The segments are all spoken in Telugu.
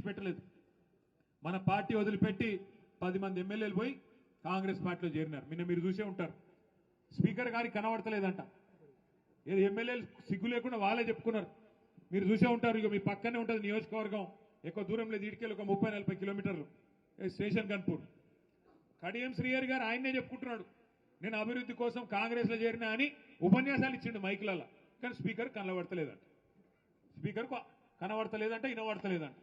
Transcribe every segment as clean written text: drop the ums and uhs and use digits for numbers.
విడిచిపెట్టలేదు. మన పార్టీ వదిలిపెట్టి 10 మంది ఎమ్మెల్యేలు పోయి కాంగ్రెస్ పార్టీలో చేరినారు. నిన్న మీరు చూసే ఉంటారు. స్పీకర్ గారికి కనబడతలేదంట. ఏది ఎమ్మెల్యేలు సిగ్గు లేకుండా వాళ్ళే చెప్పుకున్నారు. మీరు చూసే ఉంటారు. ఇక మీ పక్కనే ఉంటుంది నియోజకవర్గం, ఎక్కువ దూరం లేదు, ఇటుకెళ్ళి ఒక 30-40 కిలోమీటర్లు స్టేషన్ కన్పూర్. కడియం శ్రీహరి గారు ఆయన్నే చెప్పుకుంటున్నాడు, నేను అభివృద్ధి కోసం కాంగ్రెస్ లో చేరినా అని ఉపన్యాసాలు ఇచ్చిండు మైకులలో. కానీ స్పీకర్ కనబడతలేదంట. స్పీకర్ కనబడతలేదంట, వినబడతలేదంట.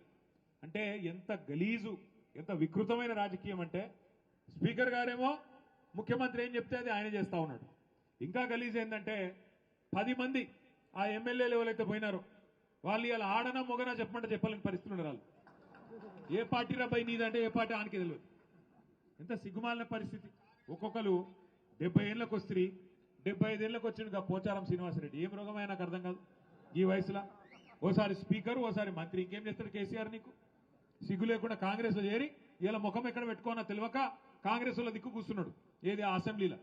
అంటే ఎంత గలీజు, ఎంత వికృతమైన రాజకీయం అంటే స్పీకర్ గారేమో ముఖ్యమంత్రి ఏం చెప్తే అది ఆయన చేస్తా ఉన్నాడు. ఇంకా గలీజ్ ఏంటంటే 10 మంది ఆ ఎమ్మెల్యేలు ఎవరైతే పోయినారో వాళ్ళు ఇలా ఆడనా మొగనా చెప్పమంటే చెప్పాలని పరిస్థితులు ఉన్నారు. వాళ్ళు ఏ పార్టీ రాబాయి నీదంటే ఏ పార్టీ ఆనికి తెలియదు. ఎంత సిగ్గుమాలిన పరిస్థితి. ఒక్కొక్కరు 70 ఏళ్ళకి వస్తుంది, 75 ఏళ్ళకి వచ్చిండు పోచారం శ్రీనివాసరెడ్డి. ఏం రోగమైనా నాకు అర్థం కాదు. ఈ వయసులో ఓసారి స్పీకర్, ఓసారి మంత్రి, ఇంకేం చేస్తాడు కేసీఆర్? నీకు సిగ్గు లేకుండా కాంగ్రెస్ లో చేరి ఇలా ముఖం ఎక్కడ పెట్టుకోనా తెలియక కాంగ్రెస్ లో దిక్కు కూర్చున్నాడు. ఏది అసెంబ్లీలో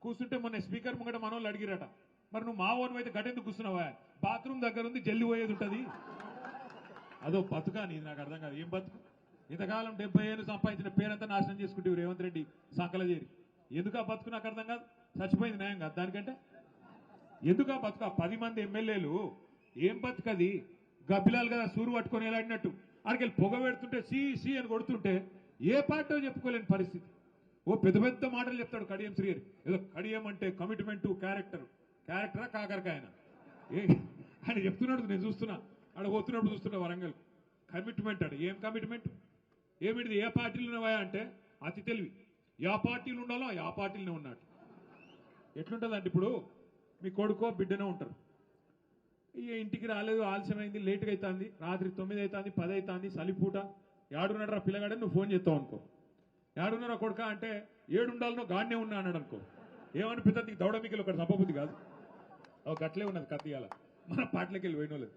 కూర్చుంటే మొన్న స్పీకర్ ముంగట మనోళ్ళు అడిగిరట, మరి నువ్వు మా ఓన్ అయితే గట్టెందుకు కూర్చున్నావా? బాత్రూమ్ దగ్గర ఉంది, జల్లి పోయేది ఉంటుంది. అదో బతుకా నీది? నాకు అర్థం కాదు. ఏం బతుకు? ఇంతకాలం 70 ఏళ్ళు సంపాదించిన పేరంతా నాశనం చేసుకుంటే రేవంత్ రెడ్డి సంకల చేరి. ఎందుకు ఆ బతుకు? నాకు అర్థం కాదు. చచ్చిపోయింది న్యాయం కాదు దానికంటే. ఎందుకు ఆ బతుకు? 10 మంది ఎమ్మెల్యేలు ఏం బతుకది? గబ్బిలాలు కదా సూరు పట్టుకొని ఎలాడినట్టు అక్కడికి పొగ పెడుతుంటే సి అని కొడుతుంటే ఏ పార్టీ చెప్పుకోలేని పరిస్థితి. ఓ పెద్ద పెద్ద మాటలు చెప్తాడు కడియం శ్రీహరి. ఏదో కడియం అంటే కమిట్మెంట్, క్యారెక్టరా కాకరకాయన ఆయన చెప్తున్నాడు. నేను చూస్తున్నా, ఆడ పోతున్నప్పుడు చూస్తున్నా వరంగల్. కమిట్మెంట్ అడు. ఏం కమిట్మెంట్? ఏమిటిది? ఏ పార్టీలు ఉన్నావా అంటే అతి తెలివి. యా పార్టీలు ఉండాలో ఆ పార్టీలోనే ఉన్నాడు. ఎట్లుంటుందంటే ఇప్పుడు మీ కొడుకో బిడ్డనే ఉంటారు. ఇక ఇంటికి రాలేదు, ఆలస్యమైంది, లేటుగా అవుతుంది, రాత్రి 9 అవుతుంది, 10 అవుతుంది, సలిపూట. ఏడున్నాడు రా పిల్లగాడని నువ్వు ఫోన్ చేస్తావు అనుకో. ఏడున్నారా కొడుక అంటే 7 ఉండాలనో గాడినే ఉన్నా అన్నాడు అనుకో. ఏమనిపిస్తుంది? దౌడమికలు ఒకటి సంపబుద్ధి కాదు. ఒక గట్లే ఉన్నది కత్తియాల మన పాటలకి వెళ్ళి పోయినోలేదు.